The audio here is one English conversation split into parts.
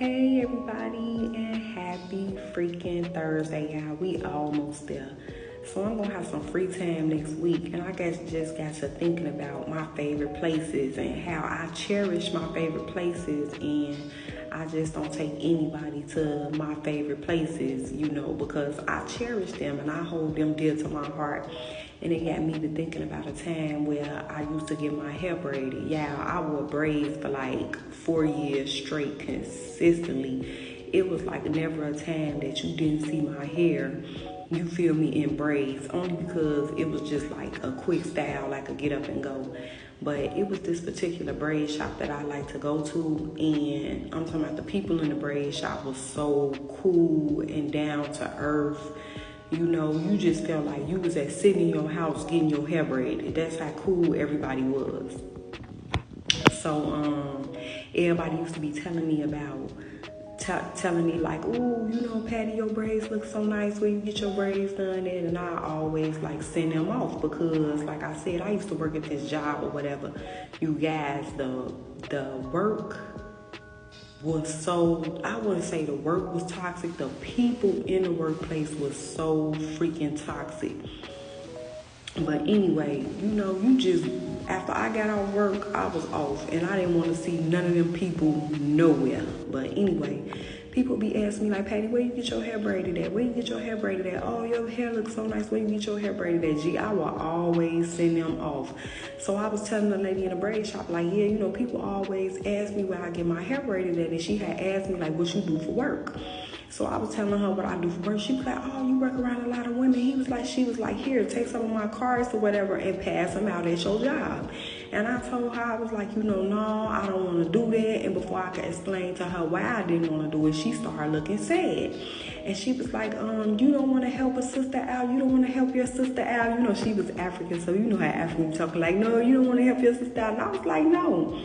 Hey everybody, and happy freaking Thursday, y'all. We almost there. So I'm gonna have some free time next week, and I guess just got to thinking about my favorite places and how I cherish my favorite places, and I just don't take anybody to my favorite places, because I cherish them and I hold them dear to my heart. And it got me to thinking about a time where I used to get my hair braided. Yeah, I wore braids for like 4 years straight consistently. It was like never a time that you didn't see my hair, you feel me, in braids, only because it was just like a quick style, like a get up and go. But it was this particular braid shop that I like to go to, and I'm talking about the people in the braid shop was so cool and down to earth. You just felt like you was sitting in your house getting your hair braided. That's how cool everybody was. So everybody used to be telling me about, telling me like, ooh, Patty, your braids look so nice. Where you get your braids done at? And I always like send them off because, like I said, I used to work at this job or whatever. You guys, the work was so, I wouldn't say the work was toxic. The people in the workplace was so freaking toxic. But anyway, you just, after I got off work, I was off. And I didn't want to see none of them people nowhere. But anyway, people be asking me like, Patty, where you get your hair braided at? Where you get your hair braided at? Oh, your hair looks so nice. Where you get your hair braided at? Gee, I will always send them off. So I was telling the lady in the braid shop, like, yeah, people always ask me where I get my hair braided at. And she had asked me, like, what you do for work? So I was telling her what I do for work. She was like, oh, you work around a lot of women. She was like, here, take some of my cards or whatever and pass them out at your job. And I told her, I was like, no, I don't want to do that. And before I could explain to her why I didn't want to do it, she started looking sad. And she was like, you don't want to help a sister out? You don't want to help your sister out? She was African, so how African talk, like, no, you don't want to help your sister out. And I was like, no.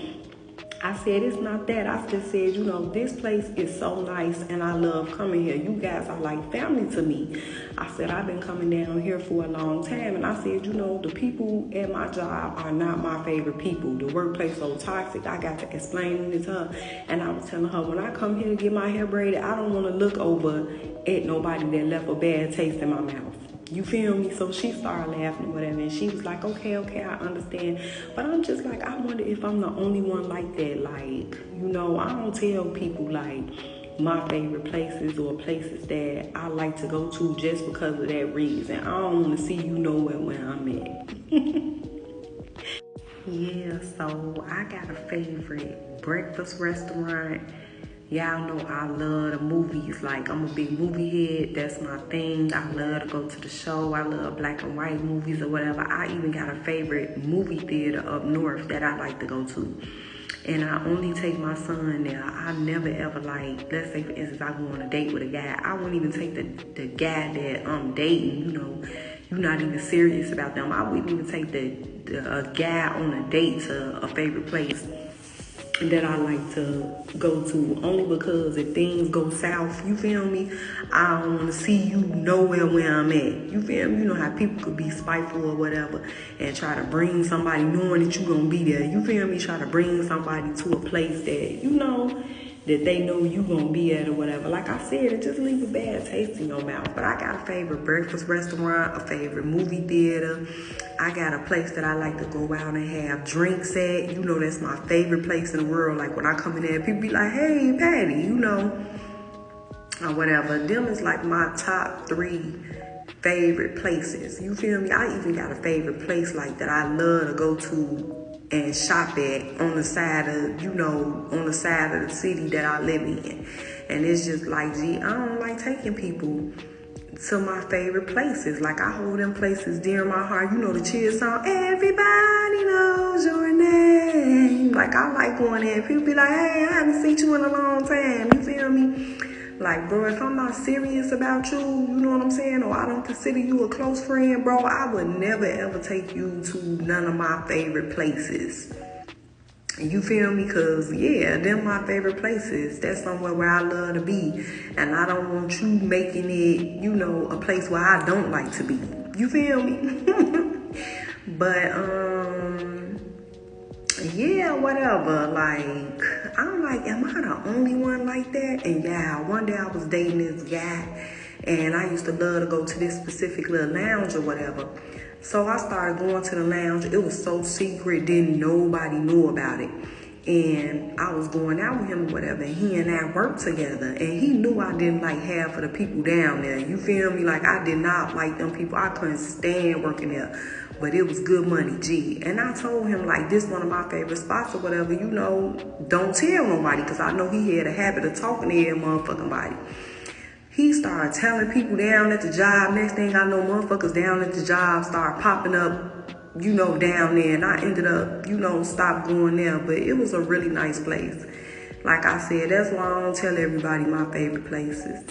I said, it's not that. I just said, this place is so nice and I love coming here. You guys are like family to me. I said, I've been coming down here for a long time. And I said, the people at my job are not my favorite people. The workplace so toxic. I got to explain it to her. And I was telling her, when I come here to get my hair braided, I don't want to look over at nobody that left a bad taste in my mouth. You feel me? So she started laughing or whatever, and she was like, okay, I understand. But I'm just like, I wonder if I'm the only one like that. Like, I don't tell people like my favorite places or places that I like to go to just because of that reason. I don't want to see you nowhere where I'm at. Yeah, so I got a favorite breakfast restaurant. Y'all know I love the movies. Like, I'm a big movie head. That's my thing. I love to go to the show. I love black and white movies or whatever. I even got a favorite movie theater up north that I like to go to. And I only take my son there. I never ever, like, let's say for instance, I go on a date with a guy. I wouldn't even take the guy that I'm dating, you're not even serious about them. I wouldn't even take a guy on a date to a favorite place that I like to go to, only because if things go south, you feel me, I don't want to see you nowhere where I'm at. You feel me? You know how people could be spiteful or whatever and try to bring somebody knowing that you're going to be there. You feel me? Try to bring somebody to a place that, that they know you gonna be at or whatever. Like I said, it just leaves a bad taste in your mouth. But I got a favorite breakfast restaurant, a favorite movie theater. I got a place that I like to go out and have drinks at. That's my favorite place in the world. Like when I come in there, people be like, hey, Patty, or whatever. Them is like my top 3 favorite places. You feel me? I even got a favorite place like that I love to go to and shop at on the side of, on the side of the city that I live in. And it's just like, gee, I don't like taking people to my favorite places. Like, I hold them places dear in my heart. The cheer song, everybody knows your name. Like, I like going there. People be like, hey, I haven't seen you in a long time. You feel me? Like, bro, if I'm not serious about you, you know what I'm saying, or I don't consider you a close friend, bro, I would never, ever take you to none of my favorite places. You feel me? Because, yeah, them my favorite places. That's somewhere where I love to be. And I don't want you making it, a place where I don't like to be. You feel me? But, yeah, whatever. Like, I'm like, am I the only one like that? And yeah, one day I was dating this guy, and I used to love to go to this specific little lounge or whatever. So I started going to the lounge. It was so secret, didn't nobody knew about it. And I was going out with him or whatever, and he and I worked together. And he knew I didn't like half of the people down there. You feel me? Like, I did not like them people. I couldn't stand working there. But it was good money, G. And I told him, like, this one of my favorite spots or whatever, you know, don't tell nobody. Because I know he had a habit of talking to every motherfucking body. He started telling people down at the job. Next thing I know, motherfuckers down at the job started popping up, you know, down there. And I ended up, you know, stopped going there. But it was a really nice place. Like I said, that's why I don't tell everybody my favorite places.